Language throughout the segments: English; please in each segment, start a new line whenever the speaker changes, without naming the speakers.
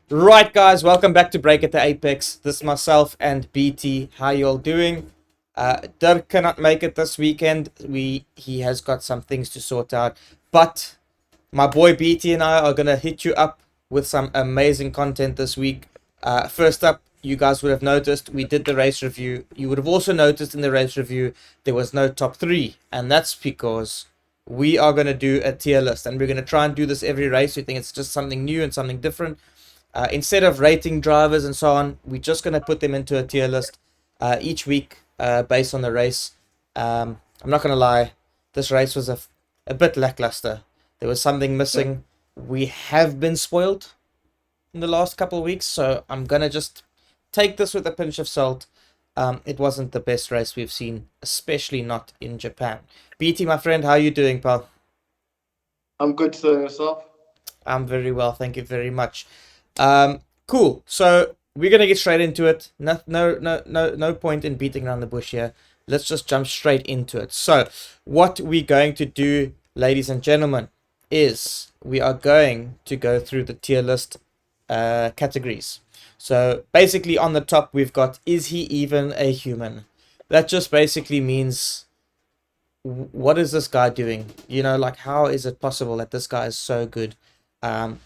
Right, guys, welcome back to Break at the Apex. This is myself and BT. How y'all doing? Dirk cannot make it this weekend. He has got some things to sort out, but my boy BT and I are gonna hit you up with some amazing content this week. First up, you guys would have noticed we did the race review. You would have also noticed in the race review there was no top three, and that's because we are gonna do a tier list, and we're gonna try and do this every race. We think it's just something new and something different. Instead of rating drivers and so on, we're just going to put them into a tier list each week based on the race. I'm not going to lie, this race was a bit lackluster. There was something missing. We have been spoiled in the last couple of weeks, so I'm going to just take this with a pinch of salt. It wasn't the best race we've seen, especially not in Japan. BT, my friend, how are you doing, pal?
I'm good to yourself.
I'm very well, thank you very much. Cool. So we're gonna get straight into it. No point in beating around the bush here. Let's just jump straight into it. So, what we're going to do, ladies and gentlemen, is we are going to go through the tier list categories. So basically, on the top we've got, is he even a human? That just basically means, what is this guy doing? You know, like, how is it possible that this guy is so good? Um,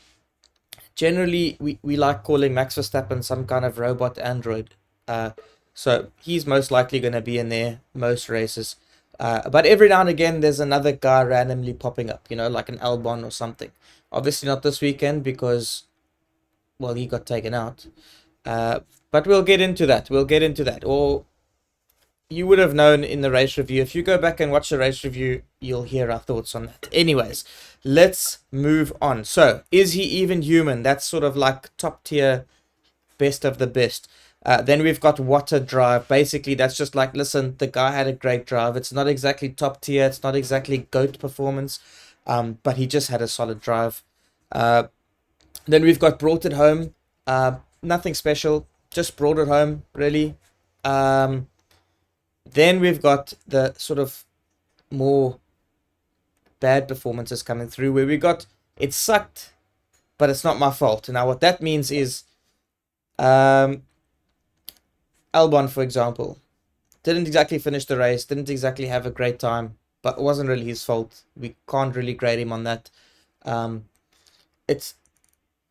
Generally, we like calling Max Verstappen some kind of robot android. So he's most likely going to be in there most races. But every now and again, there's another guy randomly popping up, you know, like an Albon or something. Obviously, not this weekend because, well, he got taken out. But we'll get into that. We'll get into that. Or you would have known in the race review. If you go back and watch the race review, you'll hear our thoughts on that. Anyways, let's move on. So, is he even human? That's sort of like top tier, best of the best. Then we've got what a drive. Basically, that's just like, listen, the guy had a great drive. It's not exactly top tier. It's not exactly GOAT performance, but he just had a solid drive. Uh, then we've got brought it home. Nothing special. Just brought it home, really. Um, then we've got the sort of more bad performances coming through where we got, it sucked, but it's not my fault. Now, what that means is, um, Albon, for example, didn't exactly finish the race, didn't exactly have a great time, but it wasn't really his fault. We can't really grade him on that. Um, it's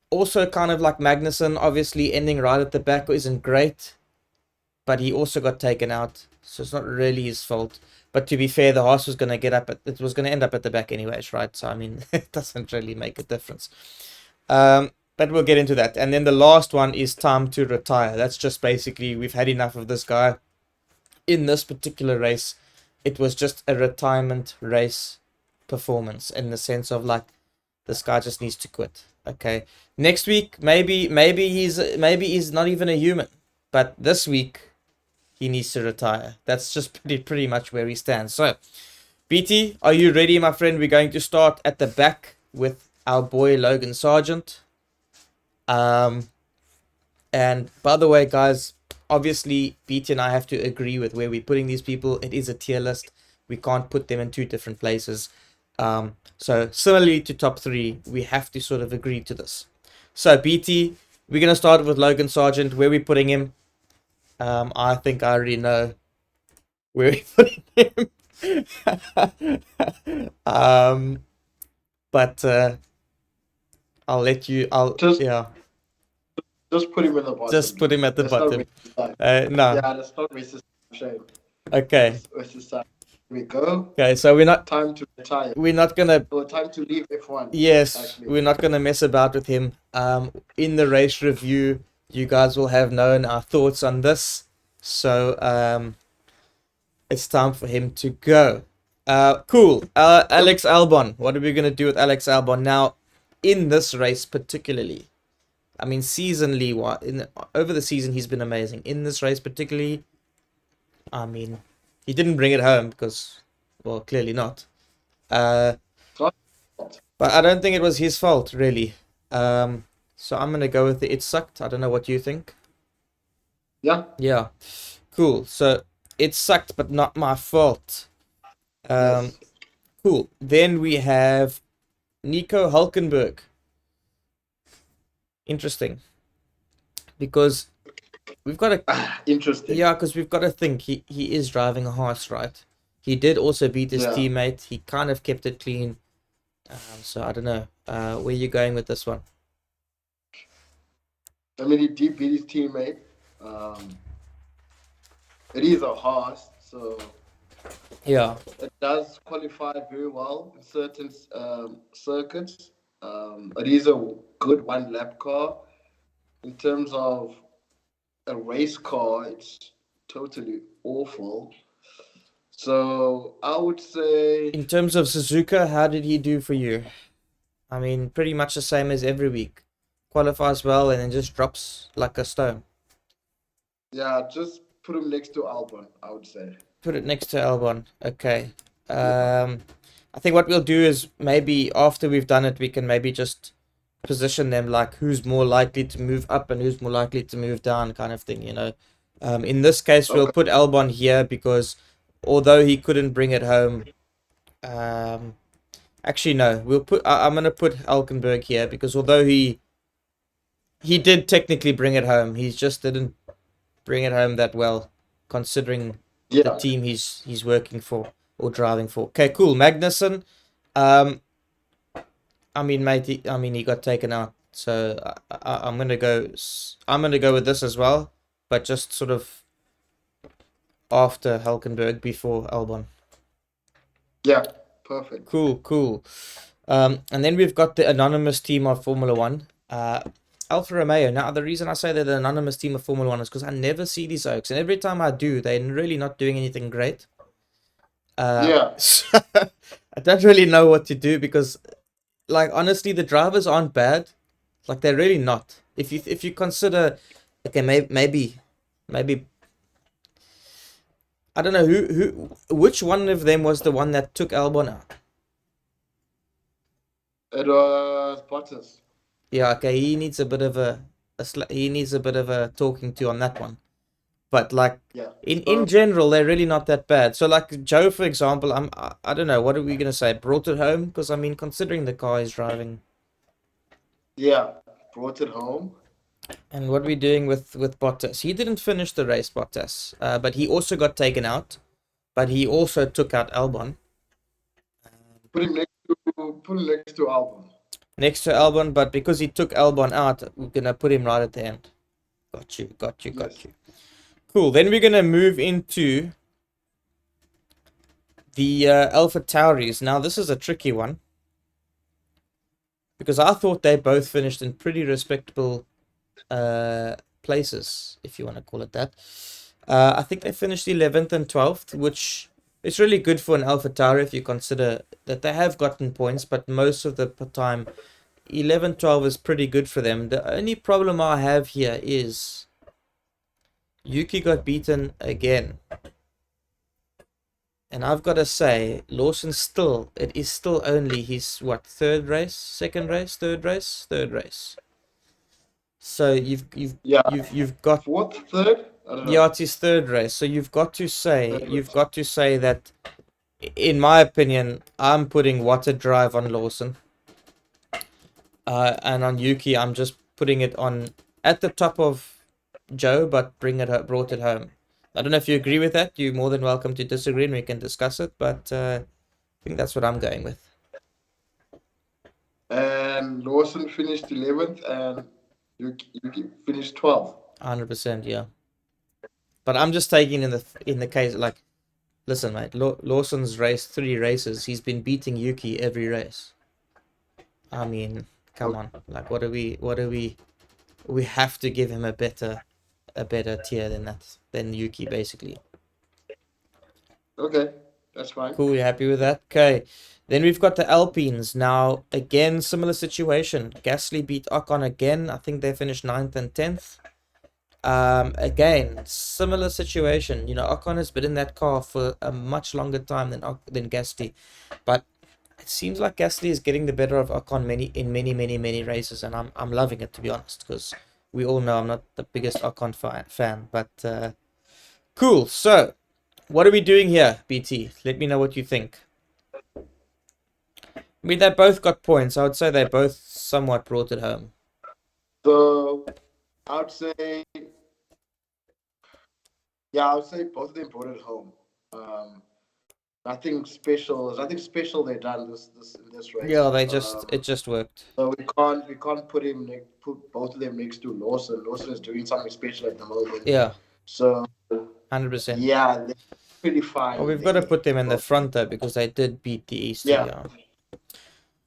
also kind of like Magnussen, obviously ending right at the back isn't great, but he also got taken out, so it's not really his fault. But to be fair, the horse was going to get up it was going to end up at the back anyways, right? So I mean, it doesn't really make a difference. But we'll get into that. And then the last one is time to retire. That's just basically, we've had enough of this guy. In this particular race, it was just a retirement race performance in the sense of like, this guy just needs to quit. Okay. Next week, maybe he's not even a human. But this week, he needs to retire. That's just pretty much where he stands. So, BT, are you ready, my friend? We're going to start at the back with our boy Logan Sargent. Um, and by the way, guys, obviously BT and I have to agree with where we're putting these people. It is a tier list. We can't put them in two different places. So similarly to top three, we have to sort of agree to this. So BT, we're gonna start with Logan Sargent. Where we putting him? I think I already know where we putting him. But I'll let you. I'll
Just
yeah.
just put him in the
Just
bottom.
put him at the
Let's not
bottom.
waste his time.
No.
Yeah, let's not waste his time. Shame.
Okay.
Let's waste his time. Here we go.
Okay. So we're not
Time to retire.
we're not gonna.
Or time to leave F1.
Yes,
Actually.
we're not gonna mess about with him. In the race review, you guys will have known our thoughts on this. So it's time for him to go. Cool. Alex Albon. What are we gonna do with Alex Albon now? In this race particularly, I mean, seasonally, over the season he's been amazing. In this race particularly, I mean, he didn't bring it home because, well, clearly not. Uh,
It's not-
but I don't think it was his fault really. So I'm gonna go with it sucked. I don't know what you think.
Yeah.
Yeah, cool. So it sucked, but not my fault. Um,
Yes.
cool. Then we have Nico Hulkenberg. Interesting. because we've got to,
Interesting.
yeah, because we've got to think he is driving a horse, right? He did also beat his
Yeah.
teammate. He kind of kept it clean. So I don't know. Where you going with this one?
I mean, he did beat his teammate. Um, it is a horse, so
Yeah.
it does qualify very well in certain circuits. It is a good one lap car. In terms of a race car, it's totally awful. So I would say,
In terms of Suzuka, how did he do for you? I mean, pretty much the same as every week. Qualifies well and then just drops like a stone.
yeah, just put him next to Albon, I would say.
Put it next to Albon. Okay.
Yeah.
I think what we'll do is maybe after we've done it, we can maybe just position them like who's more likely to move up and who's more likely to move down, kind of thing, you know. In this case, we'll
Okay.
put Albon here because although he couldn't bring it home, um, actually no, we'll put. I'm gonna put Hulkenberg here because although he did technically bring it home, he just didn't bring it home that well, considering the
Yeah.
team he's working for or driving for. Okay, cool. Magnussen, um, I mean, mate, he got taken out, so I'm gonna go. I'm gonna go with this as well, but just sort of after Hulkenberg, before Albon.
Yeah. Perfect.
Cool, cool. And then we've got the anonymous team of Formula One. Alfa Romeo. Now, the reason I say they're the anonymous team of Formula One is because I never see these oaks, and every time I do, they're really not doing anything great.
Yeah.
So I don't really know what to do because, like, honestly, the drivers aren't bad. Like, they're really not. If you consider, okay, maybe I don't know which one of them was the one that took Albon out.
It was Bottas.
Yeah, okay, he needs a bit of he needs a bit of a talking to on that one. But like
Yeah.
in general, they're really not that bad. So like Joe, for example, I don't know what are we gonna say. Brought it home because I mean, considering the car he's driving,
Yeah. Brought it home.
and what are we doing with Bottas? He didn't finish the race, Bottas, but he also got taken out. But he also took out Albon.
Put him next to Albon.
Next to Albon, but because he took Albon out, we're gonna put him right at the end. Got you, got you, got
Yes.
you. Cool. Then we're gonna move into the Alpha Tauris. Now this is a tricky one because I thought they both finished in pretty respectable places, if you want to call it that. I think they finished 11th and 12th, which is really good for an Alpha Tauri if you consider that they have gotten points, but most of the time 11, 12 is pretty good for them. The only problem I have here is Yuki got beaten again. And I've got to say, Lawson still, it is still only his, what, third race, second race, third race, third race. So
Yeah.
you've got,
Fourth, third? I don't
yeah,
know.
it's his third race. So you've got to say,
Third
you've
race.
got to say that, in my opinion, I'm putting Water Drive on Lawson. And on Yuki, I'm just putting it on at the top of Joe, but brought it home. I don't know if you agree with that. You're more than welcome to disagree and we can discuss it, but I think that's what I'm going with.
And Lawson finished 11th and you finished 12th.
100%, yeah. But I'm just taking in the case like, listen, mate. Lawson's raced 3 races. He's been beating Yuki every race. I mean, come on. Like, what are we? We have to give him a better tier than that, than Yuki, basically.
Okay, that's fine.
Cool, you happy with that? Okay. Then we've got the Alpines. Now, again, similar situation. Gasly beat Ocon again. I think they finished 9th and 10th. Again, similar situation. You know, Ocon has been in that car for a much longer time than Gasly. But it seems like Gasly is getting the better of Ocon in many races, and I'm loving it, to be honest, because we all know I'm not the biggest Ocon fan. But cool. So, what are we doing here, BT? Let me know what you think. I mean, they both got points. I would say they both somewhat brought it home.
So I would say, yeah, I would say both of them brought it home. Um, nothing special they done this in this
Yeah,
race.
it just worked.
So we can't put both of them next to Lawson. Lawson is doing something special at the moment.
Yeah,
So
100%.
yeah, they're pretty
Well,
fine
we've got to
there.
put them in the
Both.
front though because they did beat the East.
Yeah.
Yeah.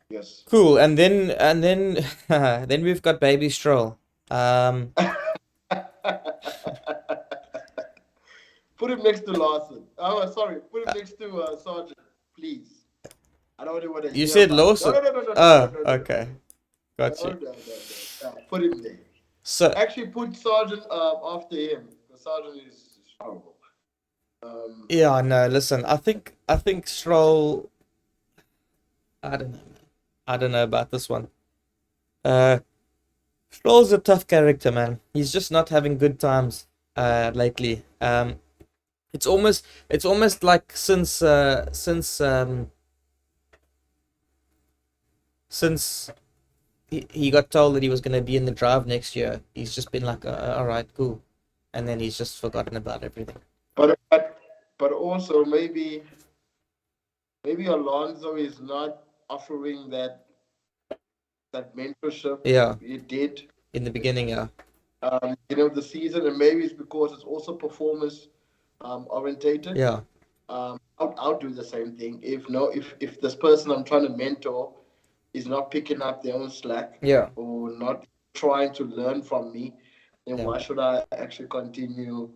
Yes.
Cool. And then then we've got Baby Stroll. Um,
Put him next to Lawson. Oh, sorry. Put him next to Sergeant, please. I don't want to
you
hear
said
about it. No,
Lawson.
no, no, no, no, no, no,
Oh,
no, no,
okay.
no,
Got
no,
you.
no, no, no. No. Put him there.
So,
Actually, put Sergeant after him. The Sergeant is horrible.
yeah, no, listen. I think Stroll, I don't know. I don't know about this one. Uh, Stroll's a tough character, man. He's just not having good times lately. It's almost like since he got told that he was going to be in the drive next year, he's just been like, all right, cool. And then he's just forgotten about everything.
but also maybe Alonso is not offering that mentorship
Yeah,
he did
in the beginning, yeah.
the season, and maybe it's because it's also performance orientated.
Yeah,
I'll do the same thing. If no, if this person I'm trying to mentor is not picking up their own slack
yeah,
or not trying to learn from me, then
yeah,
why should I actually continue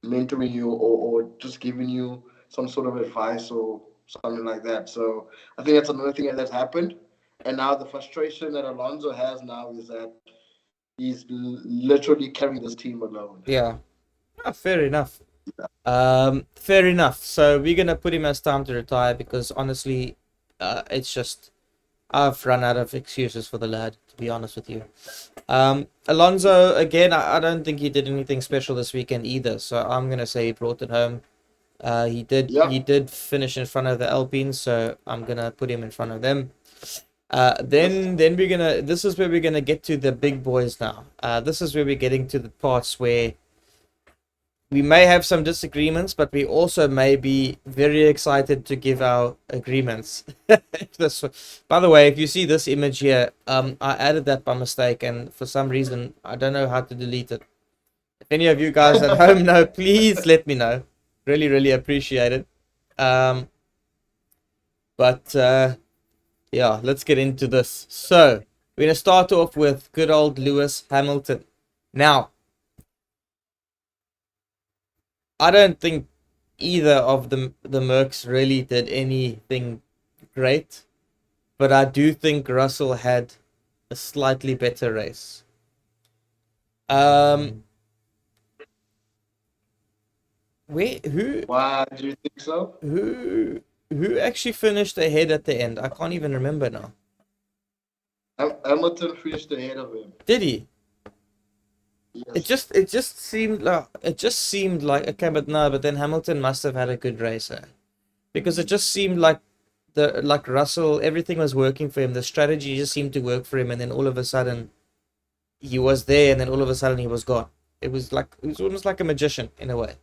mentoring you or just giving you some sort of advice or something like that? So I think that's another thing that's happened. And now the frustration that Alonso has now is that he's literally carrying this team alone.
yeah. Ah, fair enough. Fair enough. So we're gonna put him as time to retire because honestly, it's just I've run out of excuses for the lad, to be honest with you. Alonso, again, I don't think he did anything special this weekend either, so I'm gonna say he brought it home. He
Yep.
did finish in front of the Alpines, so I'm gonna put him in front of them.
Yes.
Then this is where we're gonna get to the big boys now. This is where we're getting to the parts where we may have some disagreements, but we also may be very excited to give our agreements. By the way, if you see this image here, I added that by mistake, and for some reason, I don't know how to delete it. If any of you guys at home know, please let me know. Really, really appreciate it. Um, but yeah, let's get into this. So, we're going to start off with good old Lewis Hamilton. Now, I don't think either of the Mercs really did anything great, but I do think Russell had a slightly better race. Um, where
Why do you think so?
who who actually finished ahead at the end? I can't even remember now.
Hamilton finished ahead of him.
Did he?
Yes.
It just seemed like okay, but no, but then Hamilton must have had a good race, because it just seemed like like Russell, everything was working for him. The strategy just seemed to work for him, and then all of a sudden he was there, and then all of a sudden he was gone. It was almost like a magician in a way.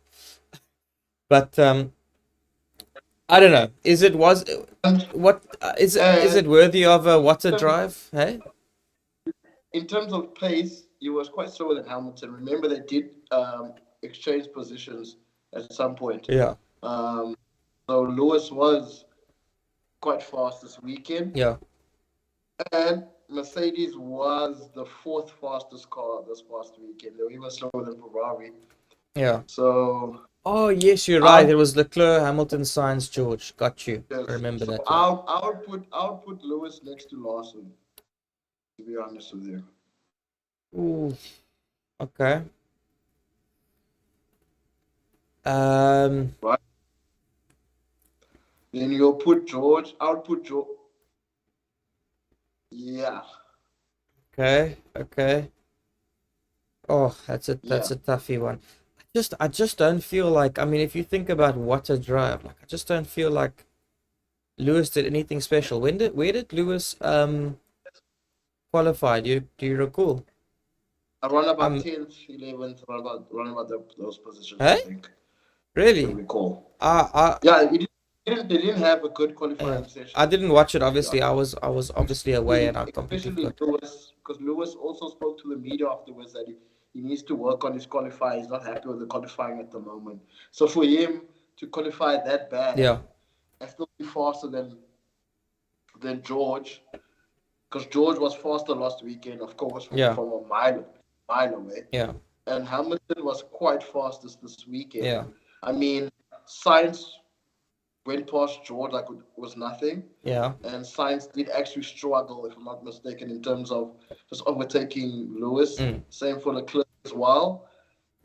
But I don't know.
And,
What is
and
it worthy of a what a drive? Hey,
in terms of pace, he was quite slower than Hamilton. Remember, they did exchange positions at some point.
yeah,
Um, so Lewis was quite fast this weekend,
yeah,
and Mercedes was the fourth fastest car this past weekend. They were even slower than Ferrari.
yeah.
So
Oh yes, you're right. It
I'll
was Leclerc, Hamilton, Sainz, George. Got you. I
yes,
remember
so
that. Yeah.
I'll put Lewis next to Lawson. To be honest with you,
Ooh. Okay. Um.
right? Then you'll put George. I'll put George. Yeah,
Okay. Okay. Oh,
yeah.
that's a toughy one. I just don't feel like. I mean, if you think about what a drive, like I just don't feel like Lewis did anything special. Where did Lewis qualify? Do you recall?
around about
Um,
10th, 11th, around about those positions, I
hey,
think, if I
really?
recall.
I
Yeah, they didn't have a good
yeah.
qualifying
I
session,
didn't watch it.
to be
Obviously,
honest.
I was obviously away, and I completely
Especially
forgot.
Lewis, because Lewis also spoke to the media afterwards that he needs to work on his qualifying. He's not happy with the qualifying at the moment. So for him to qualify that bad
Yeah,
and still be faster than George, because George was faster last weekend, of course,
yeah,
from a mile away,
yeah,
and Hamilton was quite fast this weekend.
yeah,
I mean, Science went past George like it was nothing.
yeah.
And Science did actually struggle, if I'm not mistaken, in terms of just overtaking Lewis.
Mm.
Same for Leclerc as well.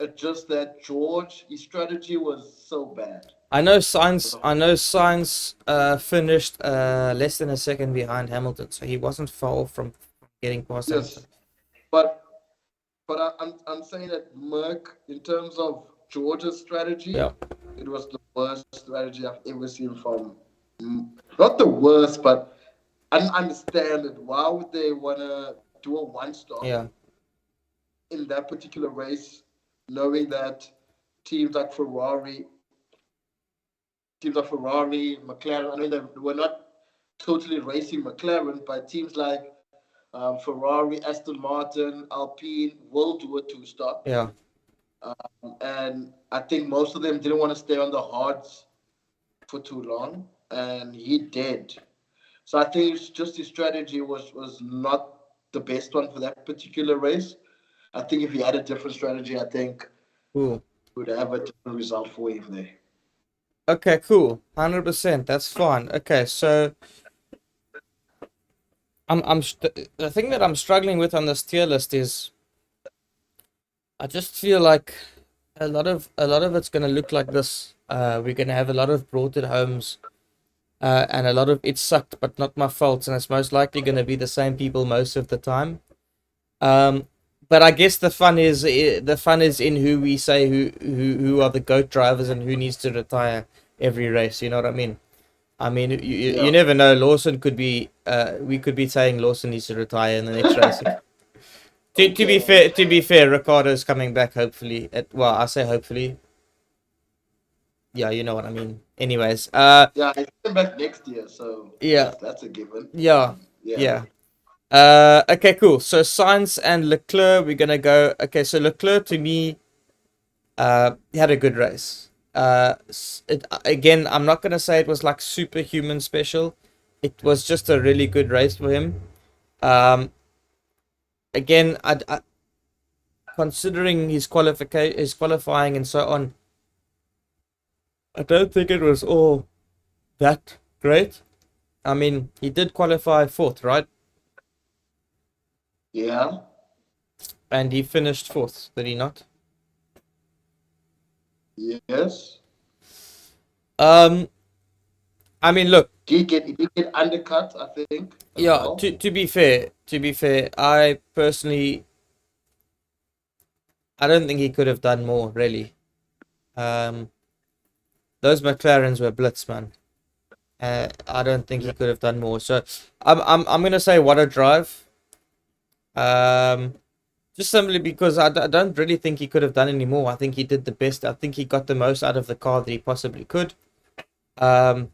It's just that George, his strategy was so bad.
I know Science finished less than a second behind Hamilton, so he wasn't far off from getting past Hamilton.
Yes, but I'm saying that Merck, in terms of George's strategy,
Yeah,
it was the worst strategy I've ever seen from. Not the worst, but I don't understand it. Why would they wanna do a one stop
yeah,
in that particular race, knowing that teams like McLaren. I mean, they were not totally racing McLaren, but teams like Ferrari, Aston Martin, Alpine will do a two stop.
yeah.
And I think most of them didn't want to stay on the hards for too long, and he did. So I think it's just his strategy was not the best one for that particular race. I think if he had a different strategy, I think
Cool.
would have a different result for him there.
Okay, cool. 100%. That's fine. Okay, so the thing that I'm struggling with on this tier list is I just feel like a lot of it's gonna look like this. We're gonna have a lot of brought it homes, and a lot of it sucked, but not my fault, and it's most likely gonna be the same people most of the time. Um, but I guess the fun is in who we say who are the goat drivers and who needs to retire every race. You know what I mean? I mean, you
Yeah.
never know. Lawson could be. We could be saying Lawson needs to retire in the next race.
Okay.
To be fair, Ricardo's coming back. Hopefully, well, I say hopefully. Yeah, you know what I mean. Anyways,
Yeah, he's coming back next year, so
yeah,
that's a given.
yeah,
Yeah.
yeah. Okay, cool. So Sainz and Leclerc, we're gonna go. Okay, so Leclerc to me, he had a good race. Again, I'm not gonna say it was like superhuman special. It was just a really good race for him. Um, again, considering his qualifying and so on, I don't think it was all that great. I mean, he did qualify fourth, right?
Yeah.
And he finished fourth, did he not?
Yes.
Um, I mean, look,
He did get undercut, I think, as
yeah.
well.
To be fair, I personally, I don't think he could have done more, really. Um, those McLarens were blitz, man. I don't think he
Yeah.
could have done more. So, I'm gonna say what a drive. Um, just simply because I don't really think he could have done any more. I think he did the best. I think he got the most out of the car that he possibly could. Um,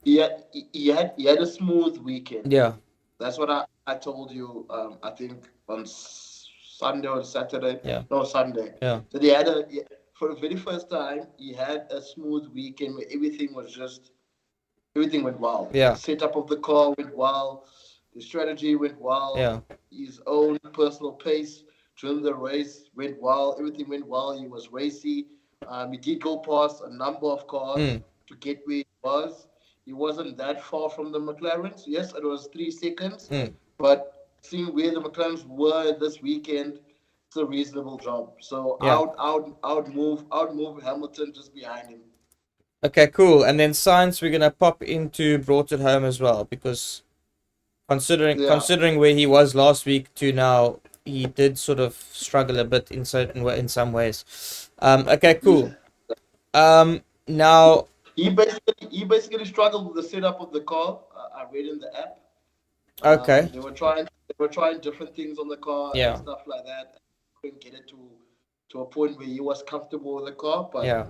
He had a smooth weekend.
yeah,
That's what I told you. I think on Sunday or Saturday.
yeah,
No, Sunday.
yeah,
That for the very first time he had a smooth weekend where everything went well.
yeah,
Setup of the car went well. The strategy went well.
yeah.
His own personal pace during the race went well. Everything went well. He was racy. He did go past a number of cars
Mm,
to get where he was. He wasn't that far from the McLarens. Yes, it was 3 seconds,
mm,
but seeing where the McLarens were this weekend, it's a reasonable job. So
yeah.
I would move Hamilton just behind him.
Okay, cool. And then science, we're gonna pop into brought it home as well because
Yeah.
considering where he was last week to now, he did sort of struggle a bit in in some ways. Okay, cool.
Yeah.
Now,
He basically struggled with the setup of the car. I read in the app.
okay,
They were trying different things on the car and
yeah,
stuff like that. to a point where he was comfortable with the car, but
Yeah.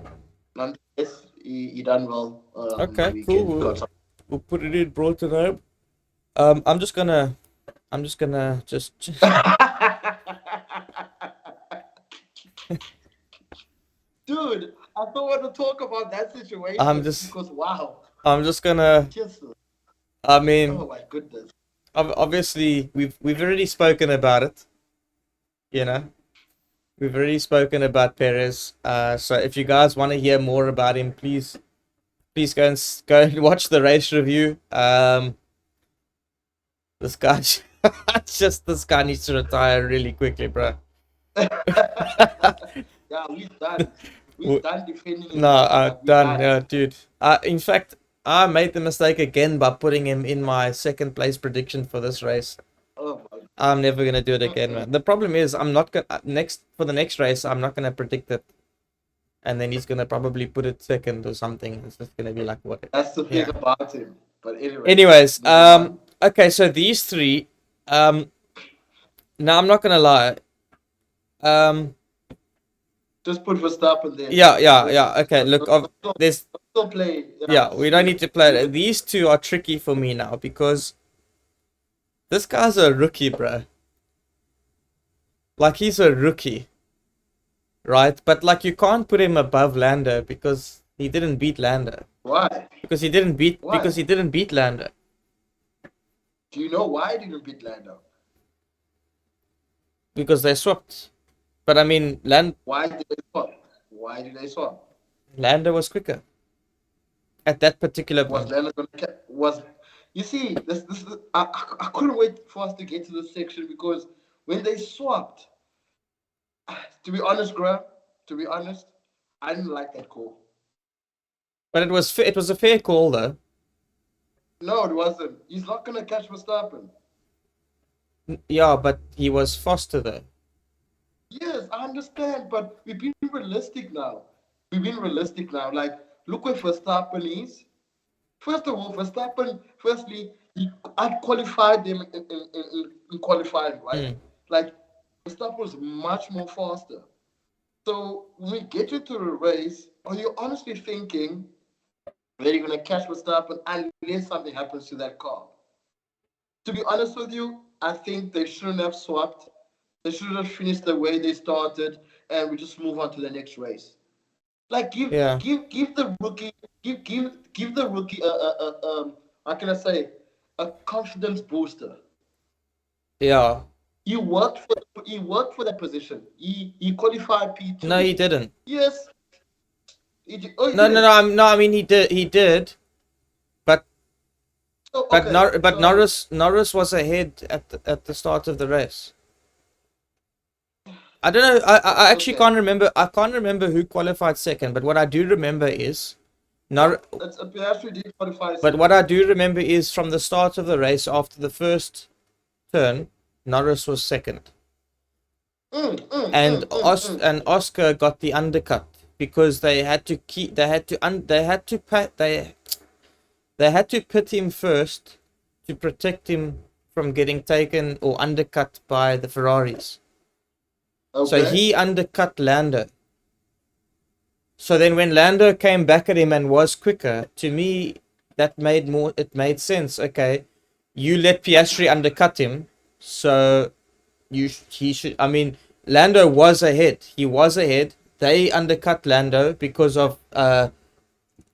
nonetheless, he done well on the
Okay, cool.
weekend. Got some.
We'll put it in, brought it home. I'm just gonna just
Dude, I don't want to talk about that
I'm
situation
just
because wow,
I'm just gonna
just
I mean
oh my goodness.
obviously we've already spoken about it, you know. We've already spoken about Perez. So if you guys want to hear more about him, please go and watch the race review. This guy this guy needs to retire really quickly, bro.
Yeah, we done. We
W-
done defending him
No,
now. Like we
done,
done.
yeah, dude. In fact, I made the mistake again by putting him in my second place prediction for this race.
Oh my
I'm
goodness.
never gonna do it again,
Mm-mm.
man. The problem is, I'm not gonna next for the next race. I'm not gonna predict it, and then he's gonna probably put it second or something. It's just gonna be like what?
That's the thing
Yeah.
about him. But anyways,
Anyways,
moving on.
okay, so these three, now I'm not gonna lie, um,
Just put Verstappen there.
yeah. Okay, look, there's
Still play. Yeah,
yeah, we
just
don't
leave
need
it.
to play
Leave
it.
it.
These two are tricky for me now because this guy's a rookie, bro. Like he's a rookie, right? But like you can't put him above Lando because he didn't beat Lando.
Why?
Because
Why?
he didn't beat Lando.
Do you know why he didn't beat Lando?
Because they swapped. But I mean
Why did they swap? Why did they swap?
Lando was quicker at that particular
Was
point.
Lando gonna was you see this I couldn't wait for us to get to this section because when they swapped, to be honest, Graham, to be honest, I didn't like that call.
But it was a fair call though.
No, it wasn't. He's not gonna catch Verstappen.
Yeah, but he was faster though.
Yes, I understand, but we've been realistic now. We've been realistic now. Like, look where Verstappen is. First of all, Verstappen, firstly, he I qualified them in qualifying, right?
Mm.
Like, Verstappen was much more faster. So when we get into the race, are you honestly thinking that you're gonna catch Verstappen unless something happens to that car? To be honest with you, I think they shouldn't have swapped. They should have finished the way they started, and we just move on to the next race. Like
Yeah.
give the rookie give the rookie how can I say a confidence booster.
Yeah.
He worked for that position. He qualified P
No,
two.
he didn't.
Yes, he
No, no,
did.
no. I mean, he did. But
So okay, so
Norris was ahead at the start of the race. I don't know. I actually
okay.
can't remember. I can't remember who qualified second. But what I do remember is Nor.
It's a Piastri did qualify
But what
second.
I do remember is from the start of the race, after the first turn, Norris was second, and Oscar got the undercut because they had to keep. They had to they had to pit him first to protect him from getting taken or undercut by the Ferraris. So
Okay.
he undercut Lando. So then when Lando came back at him and was quicker, to me it made sense. Okay, you let Piastri undercut him, so he should. I mean, Lando was ahead. He was ahead. They undercut Lando because of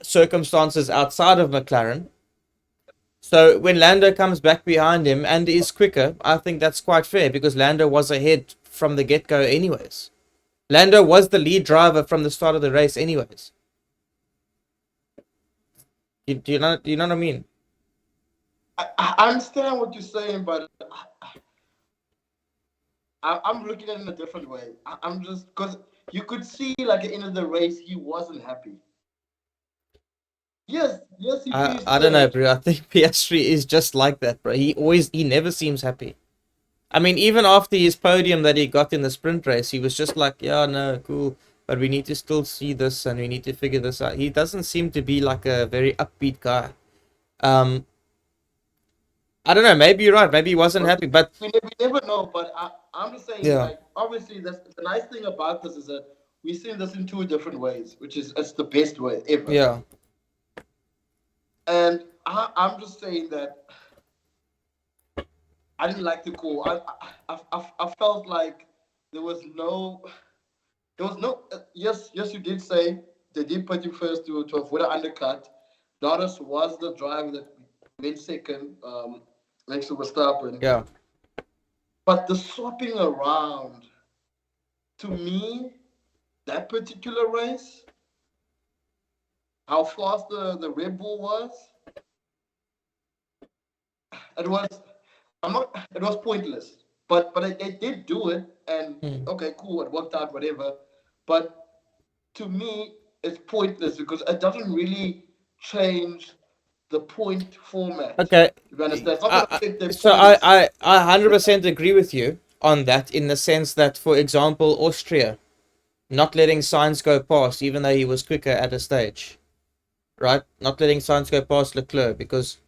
circumstances outside of McLaren. So when Lando comes back behind him and is quicker, I think that's quite fair because Lando was ahead from the get go, anyways. Lando was the lead driver from the start of the race, anyways. Do you know what I mean?
I understand what you're saying, but I'm looking at it in a different way. I'm just because you could see like at the end of the race he wasn't happy. Yes, he finished
I don't know,
third.
bro. I think Piastri is just like that, bro. He never seems happy. I mean, even after his podium that he got in the sprint race, he was just like, yeah, no, cool, but we need to still see this and we need to figure this out. He doesn't seem to be like a very upbeat guy. Um, I don't know. Maybe you're right. Maybe he wasn't
But
happy. But
we never know. But I'm just saying,
yeah,
like, obviously, that's the nice thing about this is that we've seen this in two different ways, which is it's the best way ever.
yeah.
And I'm just saying that I didn't like the call. I felt like there was no there was no yes you did say they did put him first to avoid an undercut. Norris was the driver that went second next to Verstappen.
Yeah.
But the swapping around, to me, that particular race, how fast the Red Bull was, it was I'm not it was pointless. But it did do it, and
Hmm.
okay, cool, it worked out, whatever. But to me, it's pointless because it doesn't really change the point format.
Okay.
You understand? It's not going to affect their
So I,
points.
I, I 100% agree with you on that in the sense that, for example, Austria not letting Sainz go past, even though he was quicker at a stage, right? Not letting Sainz go past Leclerc because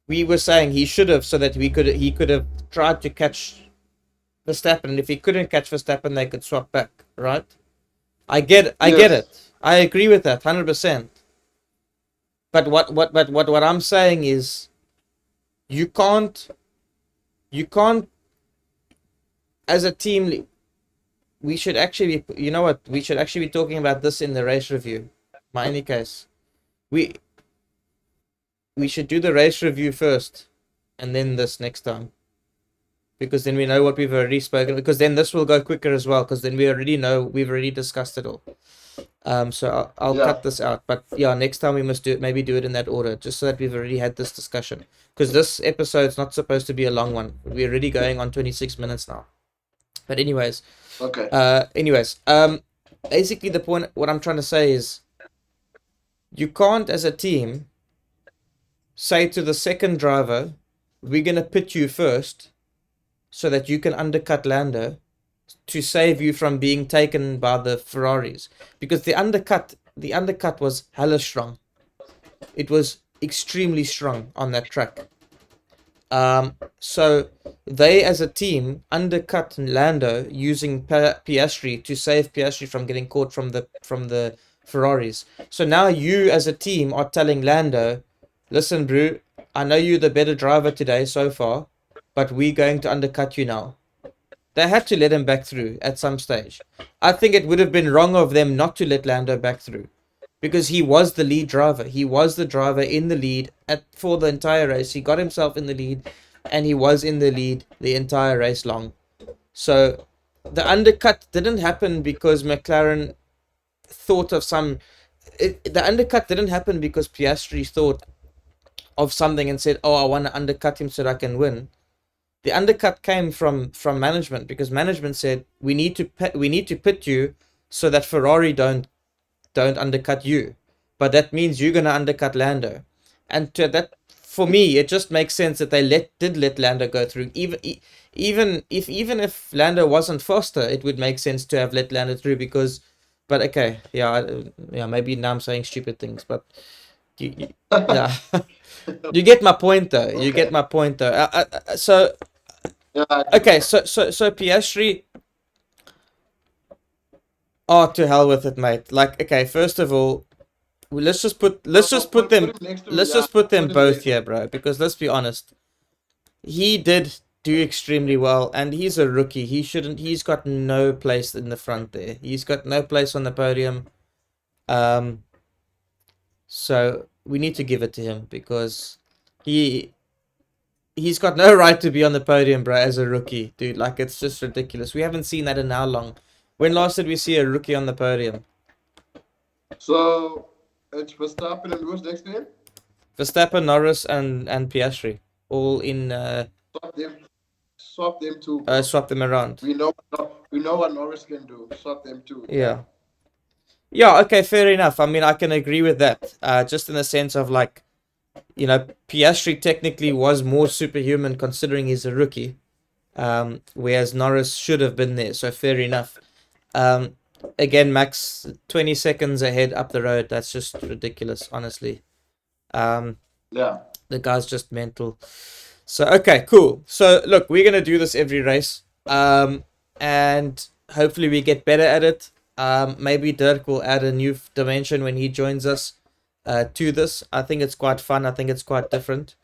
we were saying he should have, so that he could have tried to catch Verstappen, and if he couldn't catch Verstappen, they could swap back, right? I get
Yes.
it. I agree with that 100%. But what I'm saying is you can't you can't as a team. We should actually you know what, we should actually be talking about this in the race review. In any case, we we should do the race review first and then this next time, because then we know what we've already spoken, because then this will go quicker as well, because then we already know, we've already discussed it all. So I'll
Yeah.
cut this out, but yeah, next time we must do it, maybe do it in that order, just so that we've already had this discussion, because this episode's not supposed to be a long one. We're already going on 26 minutes now. But anyways,
Okay.
anyways, basically the point, what I'm trying to say is, you can't as a team say to the second driver, we're going to pit you first so that you can undercut Lando to save you from being taken by the Ferraris, because the undercut was hella strong. It was extremely strong on that track. So they as a team undercut Lando using Piastri to save Piastri from getting caught from the Ferraris. So now you as a team are telling Lando, listen, bro, I know you're the better driver today so far, but we're going to undercut you now. They had to let him back through at some stage. I think it would have been wrong of them not to let Lando back through, because he was the lead driver. He was the driver in the lead for the entire race. He got himself in the lead, and he was in the lead the entire race long. So the undercut didn't happen because McLaren thought of some. The undercut didn't happen because Piastri thought of something and said, "Oh, I want to undercut him so that I can win." The undercut came from management, because management said we need to pit you so that Ferrari don't undercut you, but that means you're gonna undercut Lando, and to that, for me, it just makes sense that they did let Lando go through. Even if Lando wasn't faster, it would make sense to have let Lando through, because, but okay, yeah, maybe now I'm saying stupid things, but yeah, you get my point though. You get
Okay.
my point though. So
Yeah, I do.
okay, so Piastri. Oh, to hell with it, mate. Like, okay, first of all, let's just put
No,
let's just put
put
them
him next to
let's
yeah.
just put them
Put him
both
next.
here, bro. Because let's be honest, he did do extremely well, and he's a rookie. He shouldn't. He's got no place in the front there. He's got no place on the podium. Um, so we need to give it to him, because he he's got no right to be on the podium, bro, as a rookie, dude. Like, it's just ridiculous. We haven't seen that in how long? When last did we see a rookie on the podium?
So it's Verstappen and who's next to him?
Verstappen, Norris, and Piastri, all in
Swap them. Swap them too, bro.
swap them around.
We know what Norris can do. Swap them too. Yeah.
Yeah. Yeah, okay, fair enough. I mean, I can agree with that. Just in the sense of, like, Piastri technically was more superhuman considering he's a rookie. Whereas Norris should have been there, so fair enough. Um, Again, Max 20 seconds ahead up the road. That's just ridiculous, honestly. Um,
Yeah.
the guy's just mental. So okay, cool. So look, we're gonna do this every race, and hopefully we get better at it. Maybe Dirk will add a new dimension when he joins us to this. I think it's quite fun. I think it's quite different.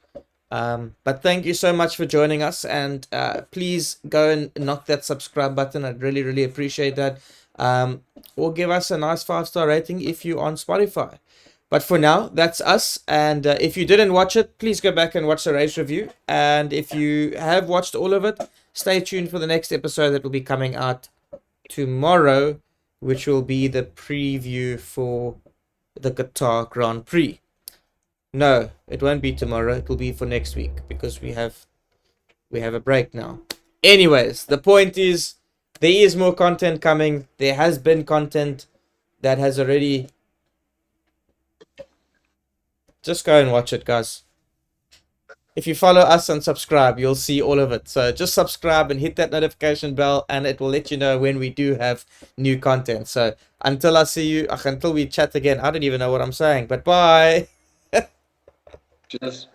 But thank you so much for joining us, and please go and knock that subscribe button. I'd really, really appreciate that. Or give us a nice 5-star rating if you're on Spotify. But for now, that's us. And if you didn't watch it, please go back and watch the race review. And if you have watched all of it, stay tuned for the next episode that will be coming out tomorrow, which will be the preview for the Qatar Grand Prix. No, it won't be tomorrow. It will be for next week because we have a break now. Anyways, the point is there is more content coming. There has been content that has already. Just go and watch it, guys. If you follow us and subscribe, you'll see all of it. So just subscribe and hit that notification bell, and it will let you know when we do have new content. So until I see you, until we chat again, I don't even know what I'm saying, but bye.
Just